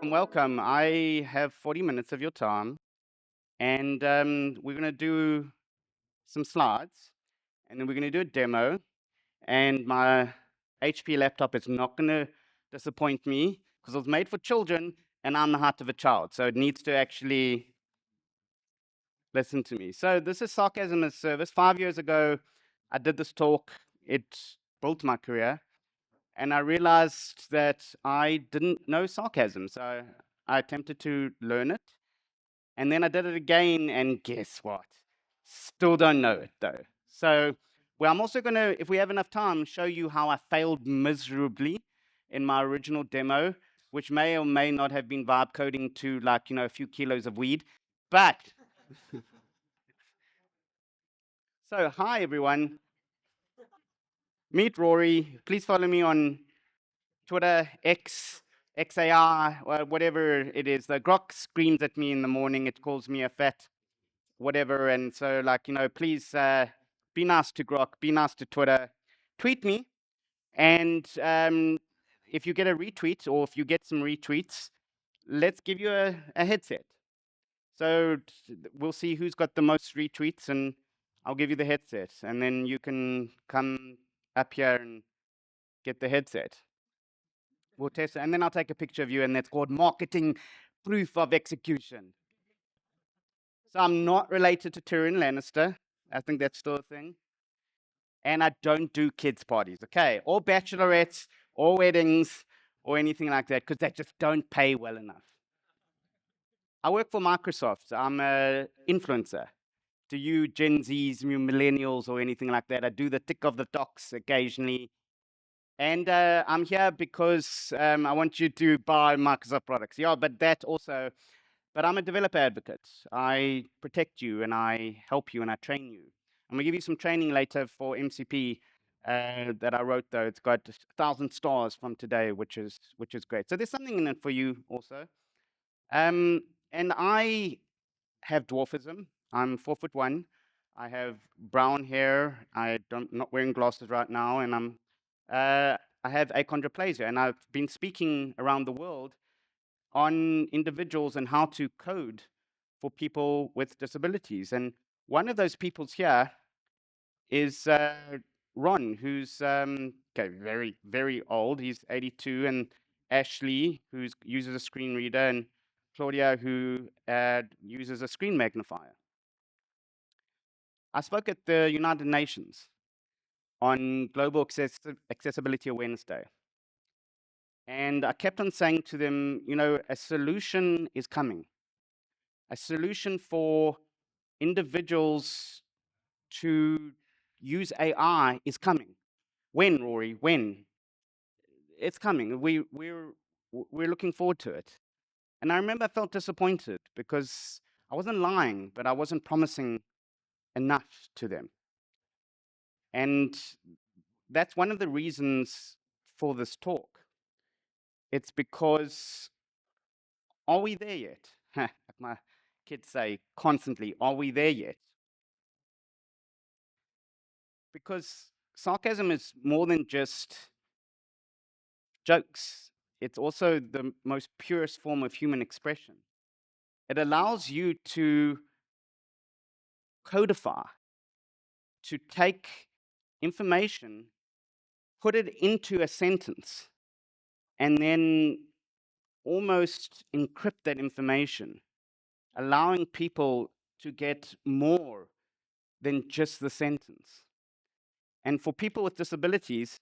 Welcome. I have 40 minutes of your time, and we're going to do some slides, and then we're going to do a demo. And my HP laptop is not going to disappoint me because it was made for children, and I'm the height of a child, so it needs to actually listen to me. So this is Sarcasm as Service. 5 years ago, I did this talk. It built my career, and I realized that I didn't know sarcasm, so I attempted to learn it. And then I did it again, and guess what? Still don't know it though. So, well, I'm also going to, if we have enough time, show you how I failed miserably in my original demo, which may or may not have been vibe coding to like, a few kilos of weed. But, so hi everyone. Meet Rory. Please follow me on Twitter, X, XAR, whatever it is. The Grok screams at me in the morning. It calls me a fat whatever. And so, like, please be nice to Grok, be nice to Twitter, tweet me. And if you get a retweet or if you get some retweets, let's give you a headset. So we'll see who's got the most retweets and I'll give you the headset. And then you can come up here and get the headset. We'll test it. And then I'll take a picture of you, and that's called marketing proof of execution. So I'm not related to Tyrion Lannister. I think that's still a thing. And I don't do kids' parties, okay? Or bachelorettes, or weddings, or anything like that, because they just don't pay well enough. I work for Microsoft. I'm an influencer. Do you Gen Zs, you millennials, or anything like that? I do the tick of the docs occasionally. And I'm here because I want you to buy Microsoft products. Yeah, but that also, but I'm a developer advocate. I protect you and I help you and I train you. I'm gonna give you some training later for MCP that I wrote though. It's got 1,000 stars from today, which is great. So there's something in it for you also. And I have dwarfism. I'm 4'1". I have brown hair. Not wearing glasses right now, and I have achondroplasia. And I've been speaking around the world on individuals and how to code for people with disabilities. And one of those people's here is Ron, who's okay, very, very old. He's 82, and Ashley, who uses a screen reader, and Claudia, who uses a screen magnifier. I spoke at the United Nations on Global Accessibility Awareness Day. And I kept on saying to them, a solution is coming. A solution for individuals to use AI is coming. When, Rory? When? It's coming. We're looking forward to it. And I remember I felt disappointed because I wasn't lying, but I wasn't promising enough to them. And that's one of the reasons for this talk. It's because, are we there yet? Like my kids say constantly, are we there yet? Because sarcasm is more than just jokes. It's also the most purest form of human expression. It allows you to codify, to take information, put it into a sentence, and then almost encrypt that information, allowing people to get more than just the sentence. And for people with disabilities,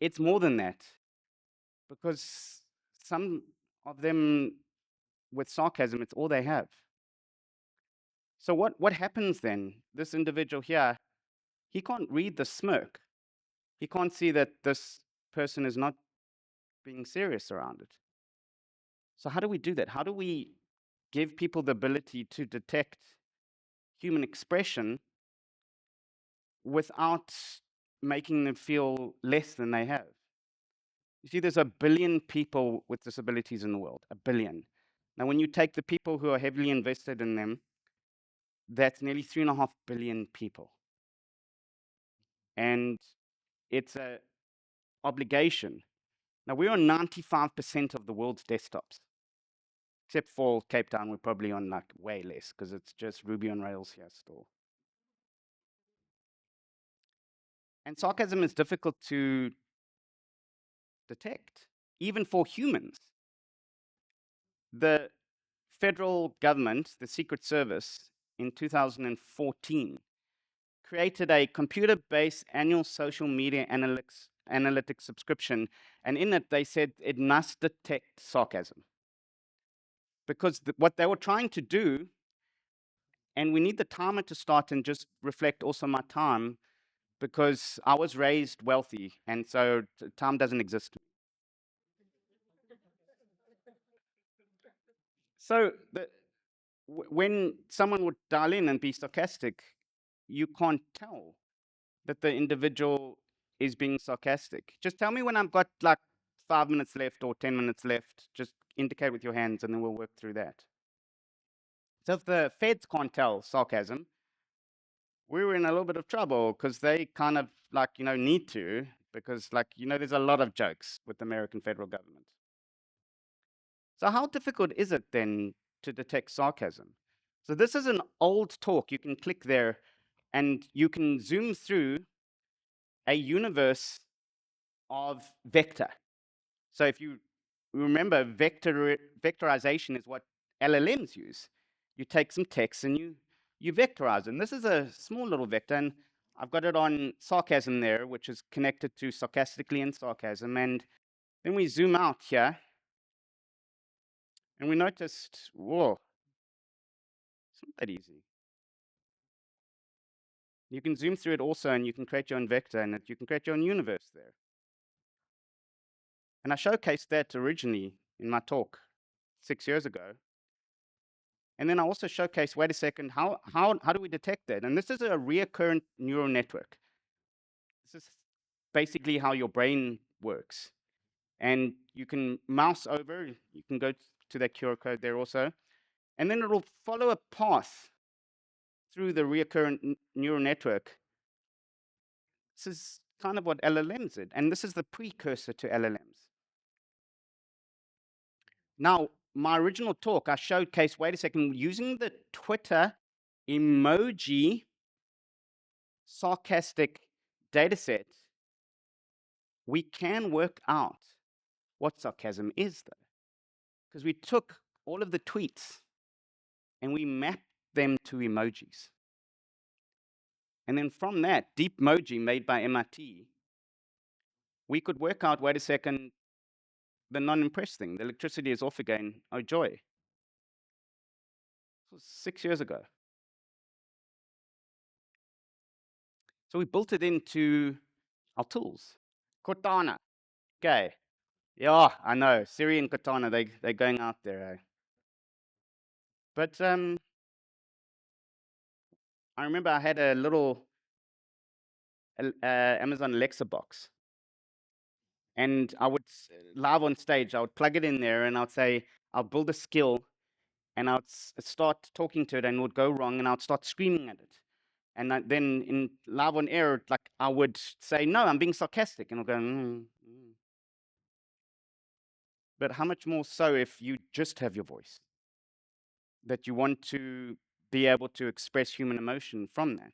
it's more than that because some of them with sarcasm, it's all they have. So what happens then? This individual here, he can't read the smirk. He can't see that this person is not being serious around it. So how do we do that? How do we give people the ability to detect human expression without making them feel less than they have? You see, there's 1 billion people with disabilities in the world, 1 billion. Now, when you take the people who are heavily invested in them, that's nearly 3.5 billion people. And it's an obligation Now, we're on 95% of the world's desktops, except for Cape Town. We're probably on like way less because it's just Ruby on Rails here still. And sarcasm is difficult to detect, even for humans. The federal government, the Secret Service, in 2014 created a computer-based annual social media analytics subscription, and in it they said it must detect sarcasm. Because what they were trying to do, and we need the timer to start and just reflect also my time, because I was raised wealthy, and so time doesn't exist. So when someone would dial in and be sarcastic, you can't tell that the individual is being sarcastic. Just tell me when I've got like 5 minutes left or 10 minutes left. Just indicate with your hands and then we'll work through that. So if the feds can't tell sarcasm, we were in a little bit of trouble because they kind of like, need to, because like, there's a lot of jokes with the American federal government. So how difficult is it then to detect sarcasm? So this is an old talk. You can click there and you can zoom through a universe of vector. So if you remember, vectorization is what LLMs use. You take some text and you vectorize it. And this is a small little vector, and I've got it on sarcasm there, which is connected to sarcastically and sarcasm. And then we zoom out here, and we noticed, whoa, it's not that easy. You can zoom through it also, and you can create your own vector, and you can create your own universe there. And I showcased that originally in my talk 6 years ago. And then I also showcase, wait a second, how do we detect that? And this is a recurrent neural network. This is basically how your brain works. And you can mouse over, you can go to that QR code there also, and then it'll follow a path through the recurrent neural network. This is kind of what LLMs did, and this is the precursor to LLMs. Now, my original talk, I showcased, wait a second, using the Twitter emoji sarcastic dataset, we can work out what sarcasm is, though. Because we took all of the tweets and we mapped them to emojis. And then from that, deep emoji made by MIT, we could work out, wait a second, the non-impressed thing. The electricity is off again. Oh, joy. This was 6 years ago. So we built it into our tools. Cortana. Okay. Yeah, I know. Siri and Cortana, they're going out there. Eh? But I remember I had a little Amazon Alexa box. And I would, live on stage, I would plug it in there and I'd say, I'll build a skill and I'd start talking to it and it would go wrong and I'd start screaming at it. And then in live on air, like I would say, no, I'm being sarcastic. And it'll go, But how much more so if you just have your voice? That you want to be able to express human emotion from that.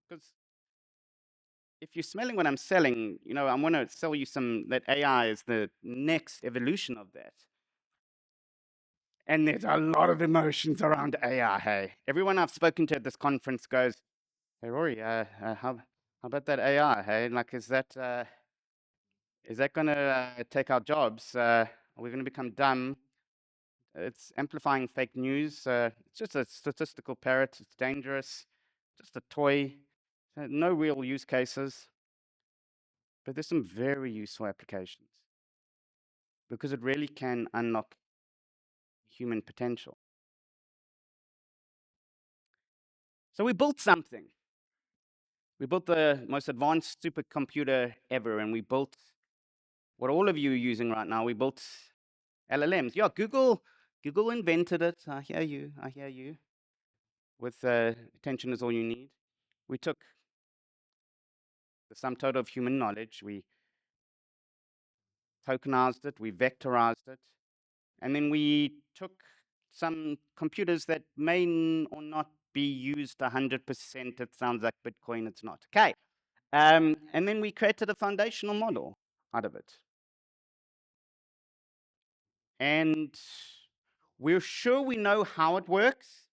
Because if you're smelling what I'm selling, I want to sell you that AI is the next evolution of that. And there's a lot of emotions around AI, hey. Everyone I've spoken to at this conference goes, hey, Rory, how about that AI, hey? Like, is that going to take our jobs? Are we going to become dumb? It's amplifying fake news. It's just a statistical parrot. It's dangerous. Just a toy. No real use cases. But there's some very useful applications because it really can unlock human potential. So we built something. We built the most advanced supercomputer ever, and we built what all of you are using right now. We built LLMs. Yeah, Google invented it. I hear you. I hear you. With attention is all you need. We took the sum total of human knowledge. We tokenized it, we vectorized it, and then we took some computers that may or not be used 100%. It sounds like Bitcoin, it's not. Okay. And then we created a foundational model out of it. And we're sure we know how it works.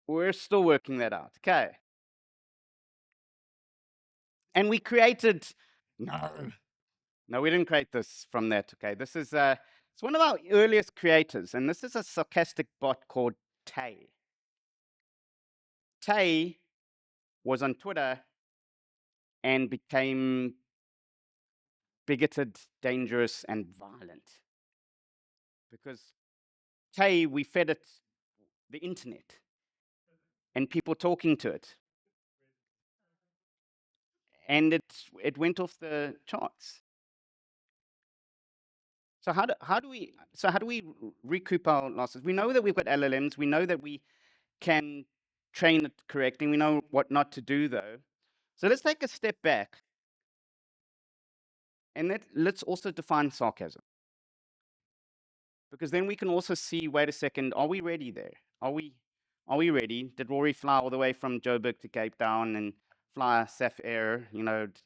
We're still working that out. Okay. And we created, no, we didn't create this from that. Okay. This is, it's one of our earliest creators, and this is a sarcastic bot called Tay. Tay was on Twitter and became bigoted, dangerous, and violent. Because Tay, we fed it the internet and people talking to it. And it went off the charts. So how do we recoup our losses? We know that we've got LLMs. We know that we can train it correctly. We know what not to do, though. So let's take a step back, and let's also define sarcasm, because then we can also see. Wait a second. Are we ready there? Are we ready? Did Rory fly all the way from Joburg to Cape Town and fly SAF Air? Not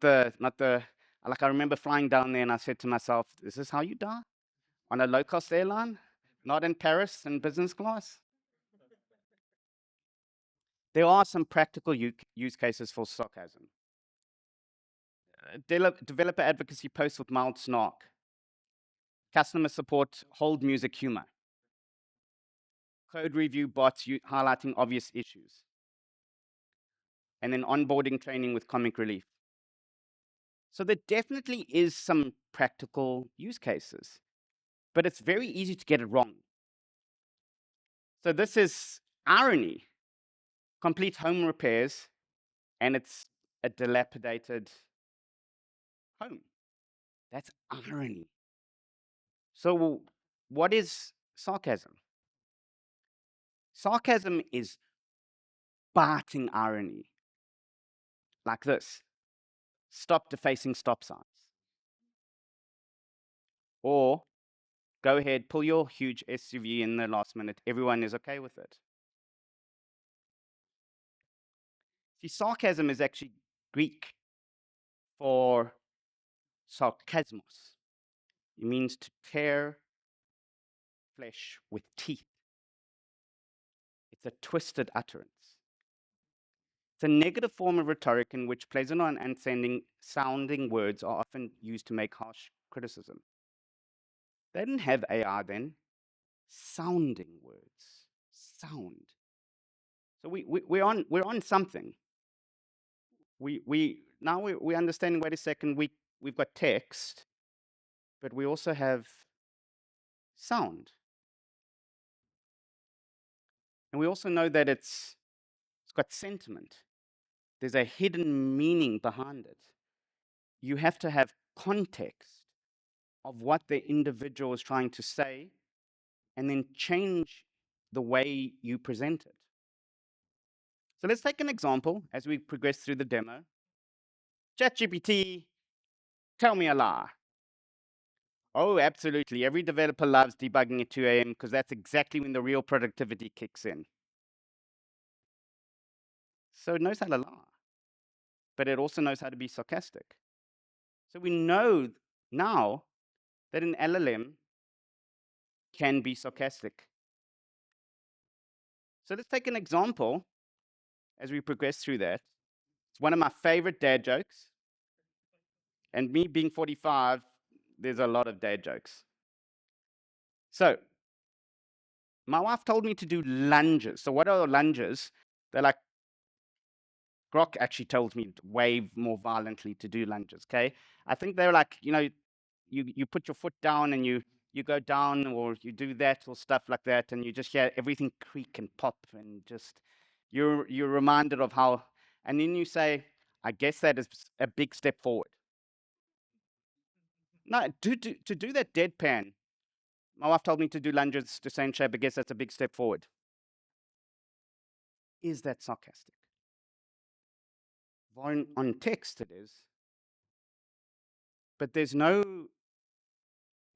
the like, I remember flying down there and I said to myself, is this how you die? On a low-cost airline? Not in Paris in business class? There are some practical use cases for sarcasm. Developer advocacy posts with mild snark. Customer support, hold music humor. Code review bots highlighting obvious issues. And then onboarding training with comic relief. So there definitely is some practical use cases, but it's very easy to get it wrong. So this is irony. Complete home repairs, and it's a dilapidated home. That's irony. So what is sarcasm? Sarcasm is biting irony. Like this. Stop defacing stop signs. Or go ahead, pull your huge SUV in the last minute. Everyone is okay with it. See, sarcasm is actually Greek for sarcasmos. It means to tear flesh with teeth. It's a twisted utterance. It's a negative form of rhetoric in which pleasant and sounding words are often used to make harsh criticism. They didn't have AI then. Sounding words. Sound. So we're on something. Now we understand, wait a second, we've got text, but we also have sound. And we also know that it's got sentiment. There's a hidden meaning behind it. You have to have context of what the individual is trying to say, and then change the way you present it. So let's take an example as we progress through the demo. ChatGPT, tell me a lie. Oh, absolutely. Every developer loves debugging at 2 a.m. because that's exactly when the real productivity kicks in. So it knows how to lie, but it also knows how to be sarcastic. So we know now that an LLM can be sarcastic. So let's take an example as we progress through that. It's one of my favorite dad jokes. And me being 45, there's a lot of dad jokes. So my wife told me to do lunges. So what are lunges? They're like, Grok actually tells me way more violently to do lunges, okay? I think they're like, you put your foot down and you go down, or you do that or stuff like that, and you just hear everything creak and pop, and just you're reminded of how, and then you say, I guess that is a big step forward. No, to do that deadpan, my wife told me to do lunges the same shape. I guess that's a big step forward. is that sarcastic? On text it is, but there's no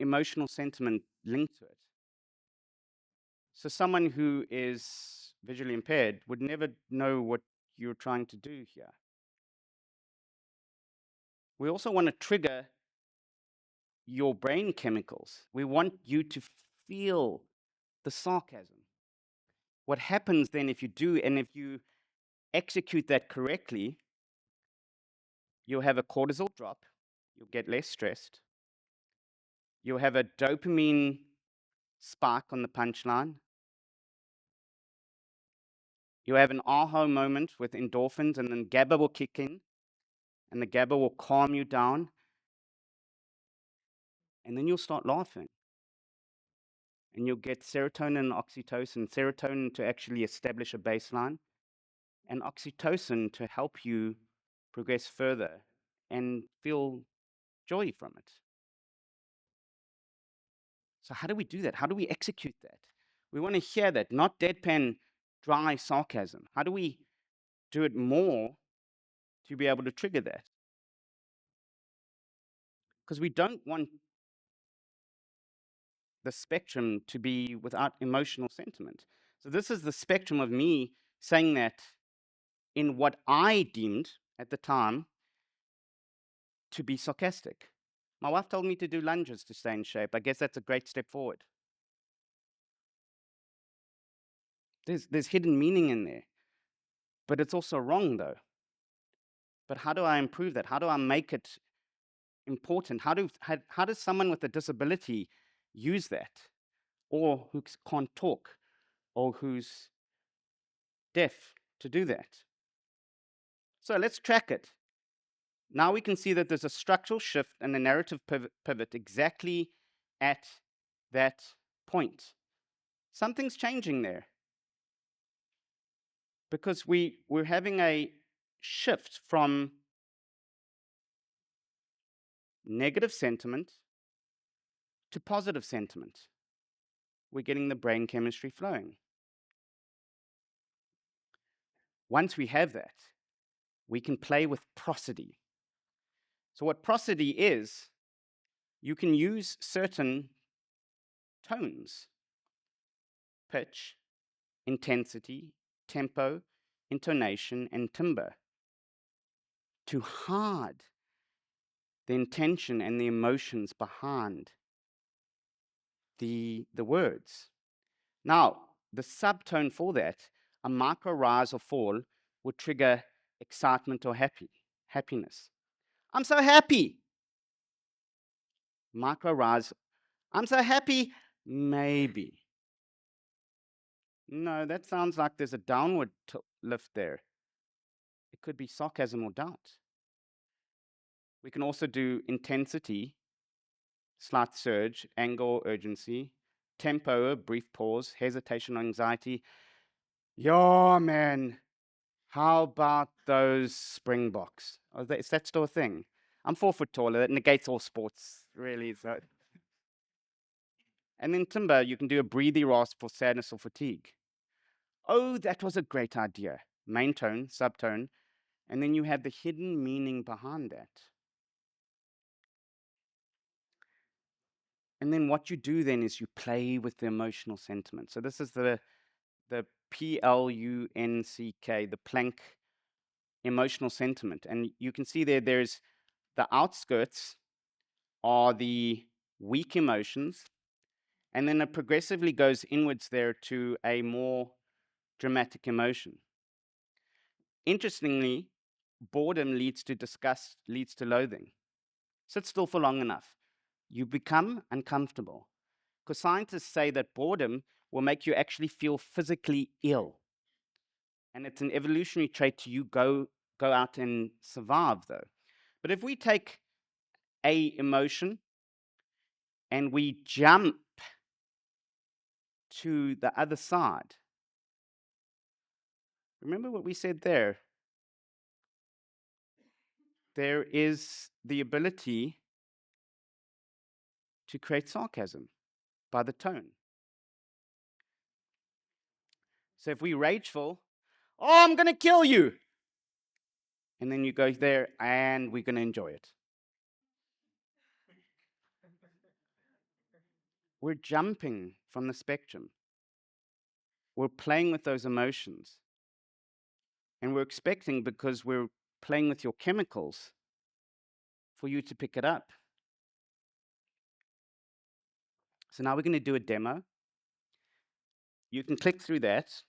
emotional sentiment linked to it. So someone who is visually impaired would never know what you're trying to do here. We also want to trigger your brain chemicals. We want you to feel the sarcasm. What happens then if you do, and if you execute that correctly, you'll have a cortisol drop, you'll get less stressed, you'll have a dopamine spike on the punchline, you'll have an aha moment with endorphins, and then GABA will kick in, and the GABA will calm you down, and then you'll start laughing. And you'll get serotonin and oxytocin, serotonin to actually establish a baseline, and oxytocin to help you progress further and feel joy from it. So how do we do that? How do we execute that? We want to hear that, not deadpan, dry sarcasm. How do we do it more to be able to trigger that? Because we don't want the spectrum to be without emotional sentiment. So this is the spectrum of me saying that in what I deemed at the time to be sarcastic. My wife told me to do lunges to stay in shape. I guess that's a great step forward. There's hidden meaning in there, but it's also wrong though. But how do I improve that? How do I make it important? How does someone with a disability use that, or who can't talk, or who's deaf to do that? So let's track it. Now we can see that there's a structural shift and a narrative pivot exactly at that point. Something's changing there because we're having a shift from negative sentiment to positive sentiment. We're getting the brain chemistry flowing. Once we have that, we can play with prosody. So what prosody is, you can use certain tones, pitch, intensity, tempo, intonation, and timbre to hide the intention and the emotions behind the words. Now, the subtone for that, a micro rise or fall, would trigger excitement or happiness. I'm so happy. Micro rise, I'm so happy, maybe. No, that sounds like there's a downward lift there. It could be sarcasm or doubt. We can also do intensity, slight surge, anger or urgency, tempo, a brief pause, hesitation or anxiety. Yeah, man, how about those Springboks? Is that still a thing? I'm 4 foot taller. That negates all sports, really. So. And then timbre, you can do a breathy rasp for sadness or fatigue. Oh, that was a great idea. Main tone, subtone, and then you have the hidden meaning behind that. And then what you do then is you play with the emotional sentiment. So this is the PLUNCK, the Planck emotional sentiment. And you can see there's the outskirts are the weak emotions, and then it progressively goes inwards there to a more dramatic emotion. Interestingly, boredom leads to disgust, leads to loathing. Sit still for long enough. You become uncomfortable. Because scientists say that boredom will make you actually feel physically ill. And it's an evolutionary trait to you go out and survive, though. But if we take a emotion and we jump to the other side, remember what we said there? There is the ability to create sarcasm by the tone. So if we're rageful, Oh, I'm going to kill you. And then you go there and we're going to enjoy it. We're jumping from the spectrum. We're playing with those emotions. And we're expecting, because we're playing with your chemicals, for you to pick it up. So now we're going to do a demo. You can click through that.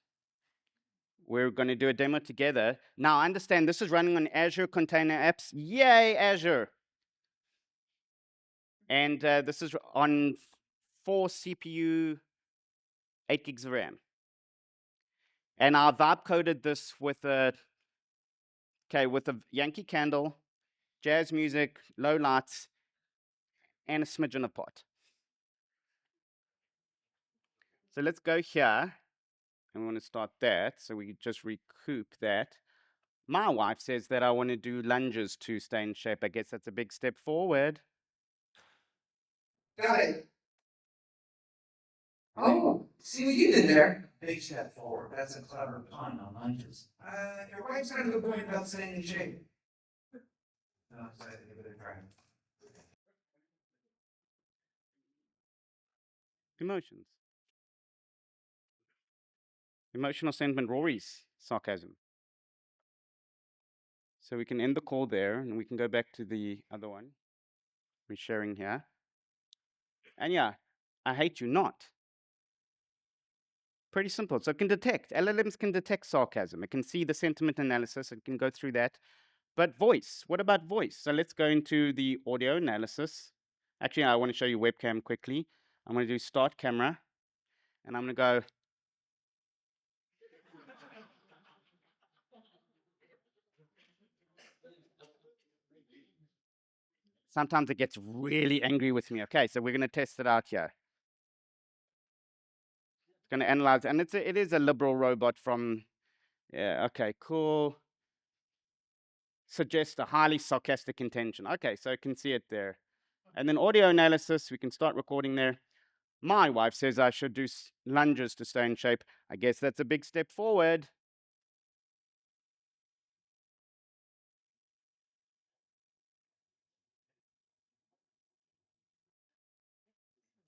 We're going to do a demo together. Now, understand, this is running on Azure Container Apps. Yay, Azure! And this is on 4 CPU, 8 gigs of RAM. And I vibe coded this with a Yankee Candle, jazz music, low lights, and a smidgen of pot. So let's go here, and we want to start that, so we just recoup that. My wife says that I want to do lunges to stay in shape. I guess that's a big step forward. Got it. Oh, see what you did there. Big step forward. That's a clever pun on lunges. Your wife's got a good point about staying in shape. No, I decided to give it a try. Emotions. Emotional sentiment, Rory's sarcasm. So we can end the call there, and we can go back to the other one. We're sharing here. And yeah, I hate you not. Pretty simple. So it can detect, LLMs can detect sarcasm. It can see the sentiment analysis. It can go through that. But voice, what about voice? So let's go into the audio analysis. Actually, I want to show you webcam quickly. I'm going to do start camera, and I'm going to go. Sometimes it gets really angry with me. Okay, so we're going to test it out here. It's going to analyze, and it is a liberal robot from, yeah, okay, cool. Suggest a highly sarcastic intention. Okay, so I can see it there. And then audio analysis, we can start recording there. My wife says I should do lunges to stay in shape. I guess that's a big step forward.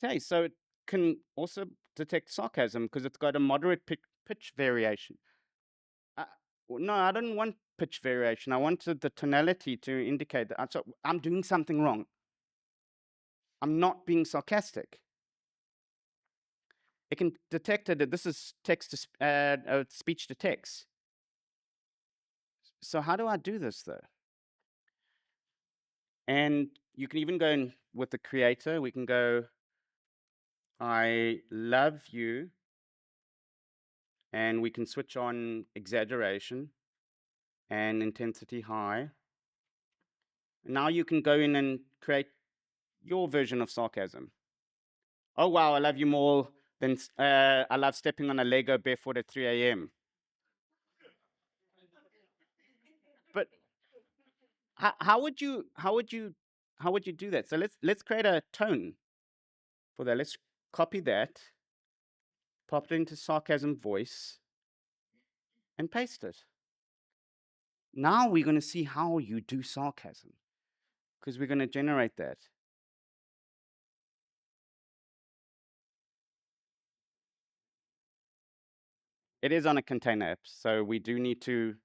Okay, so it can also detect sarcasm because it's got a moderate pitch variation. No, I don't want pitch variation. I wanted the tonality to indicate that I'm doing something wrong. I'm not being sarcastic. It can detect that this is text to speech to text. So how do I do this though? And you can even go in with the creator. We can go, I love you, and we can switch on exaggeration and intensity high. Now you can go in and create your version of sarcasm. Oh wow, I love you more than I love stepping on a Lego barefoot at 3 a.m. But how would you do that? So let's create a tone for that. Let's copy that, pop it into sarcasm voice, and paste it. Now we're going to see how you do sarcasm, because we're going to generate that. It is on a container app, so we do need to.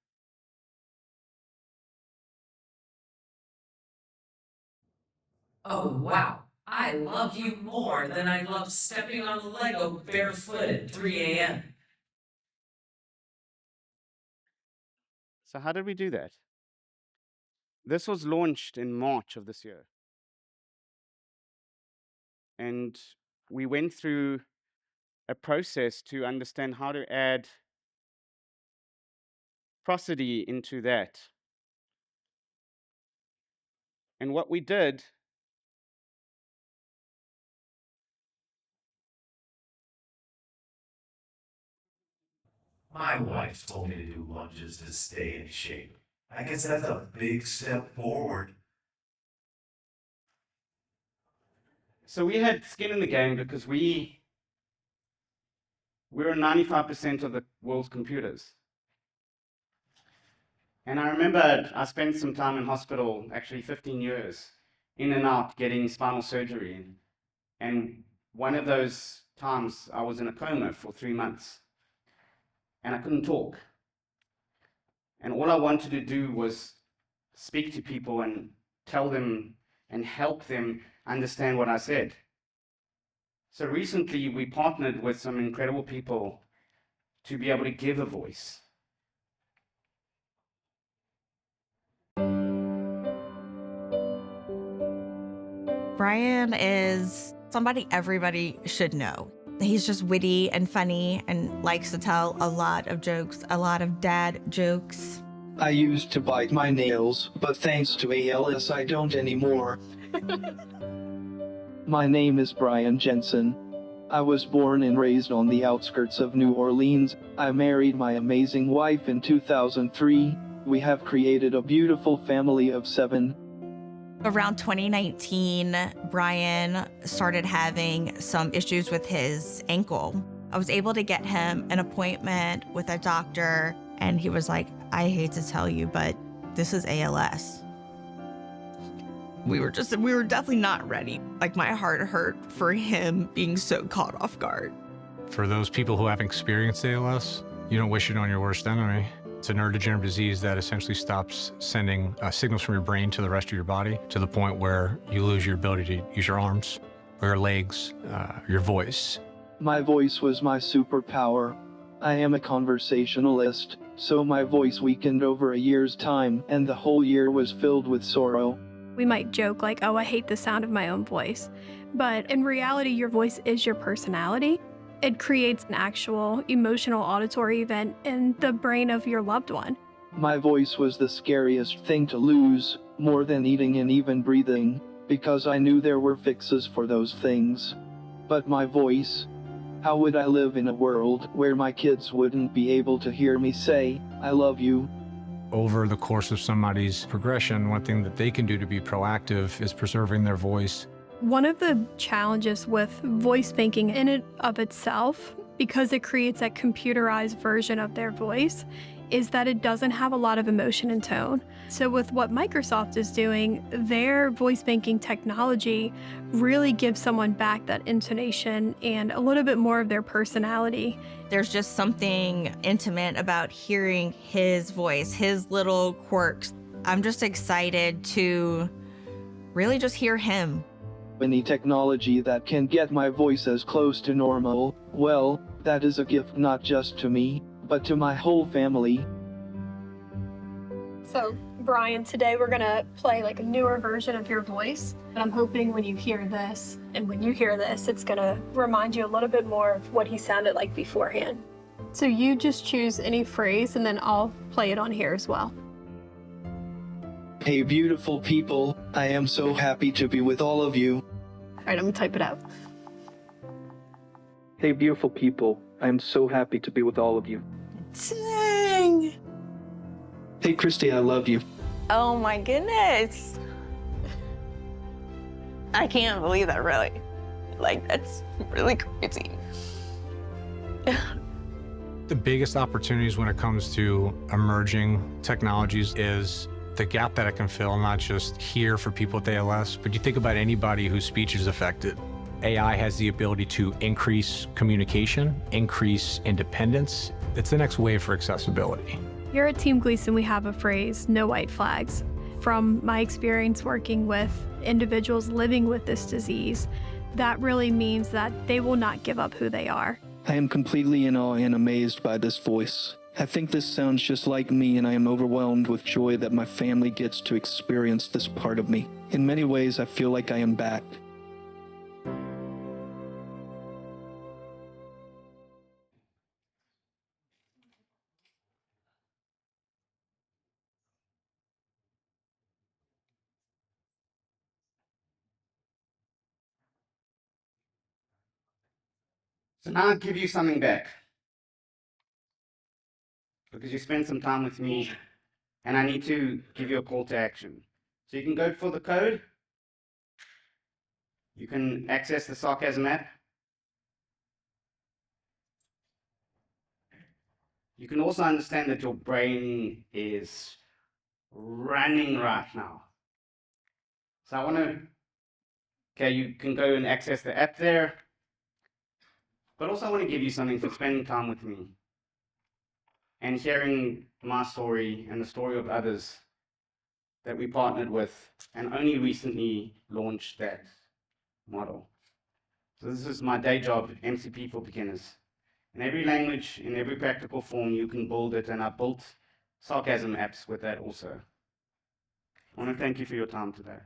Oh, wow. I love you more than I love stepping on a Lego barefoot at 3 a.m. So how did we do that? This was launched in March of this year. And we went through a process to understand how to add prosody into that. And what we did, My wife told me to do lunges to stay in shape. I guess that's a big step forward. so we had skin in the game because we're 95% of the world's computers. And I remember I spent some time in hospital, actually 15 years, in and out getting spinal surgery. And one of those times I was in a coma for 3 months and I couldn't talk. And all I wanted to do was speak to people and tell them and help them understand what I said. So recently we partnered with some incredible people to be able to give a voice. Brian is somebody everybody should know. He's just witty and funny and likes to tell a lot of jokes, a lot of dad jokes. I used to bite my nails, but thanks to ALS I don't anymore. My name is Brian Jensen. I was born and raised on the outskirts of New Orleans. I married my amazing wife in 2003. We have created a beautiful family of 7. Around 2019, Brian started having some issues with his ankle. I was able to get him an appointment with a doctor, and he was like, I hate to tell you, but this is ALS. We were definitely not ready. Like, my heart hurt for him being so caught off guard. For those people who haven't experienced ALS, you don't wish it on your worst enemy. It's a neurodegenerative disease that essentially stops sending signals from your brain to the rest of your body to the point where you lose your ability to use your arms, or your legs, your voice. My voice was my superpower. I am a conversationalist, so my voice weakened over a year's time, and the whole year was filled with sorrow. We might joke like, oh, I hate the sound of my own voice. But in reality, your voice is your personality. It creates an actual emotional auditory event in the brain of your loved one. My voice was the scariest thing to lose, more than eating and even breathing, because I knew there were fixes for those things. But my voice? How would I live in a world where my kids wouldn't be able to hear me say, I love you? Over the course of somebody's progression, one thing that they can do to be proactive is preserving their voice. One of the challenges with voice banking in and of itself, because it creates a computerized version of their voice, is that it doesn't have a lot of emotion and tone. So with what Microsoft is doing, their voice banking technology really gives someone back that intonation and a little bit more of their personality. There's just something intimate about hearing his voice, his little quirks. I'm just excited to really just hear him. Any technology that can get my voice as close to normal, well, that is a gift not just to me, but to my whole family. So, Brian, today we're gonna play like a newer version of your voice. And I'm hoping when you hear this, and when you hear this, it's gonna remind you a little bit more of what he sounded like beforehand. So you just choose any phrase and then I'll play it on here as well. Hey beautiful people, I am so happy to be with all of you. All right, I'm gonna type it out. Hey beautiful people, I am so happy to be with all of you. Dang! Hey Christy, I love you. Oh my goodness. I can't believe that, really. Like, that's really crazy. The biggest opportunities when it comes to emerging technologies is the gap that it can fill, not just here for people with ALS, but you think about anybody whose speech is affected. AI has the ability to increase communication, increase independence. It's the next wave for accessibility. Here at Team Gleason, we have a phrase, no white flags. From my experience working with individuals living with this disease, that really means that they will not give up who they are. I am completely in awe and amazed by this voice. I think this sounds just like me, and I am overwhelmed with joy that my family gets to experience this part of me. In many ways, I feel like I am back. So now I'll give you something back. Because you spent some time with me, and I need to give you a call to action. So you can go for the code. You can access the Sarcasm app. You can also understand that your brain is running right now. So I want to, okay, you can go and access the app there, but also I want to give you something for spending time with me and hearing my story and the story of others that we partnered with and only recently launched that model. So this is my day job, MCP for beginners. In every language, in every practical form, you can build it, and I built Sarcasm apps with that also. I want to thank you for your time today.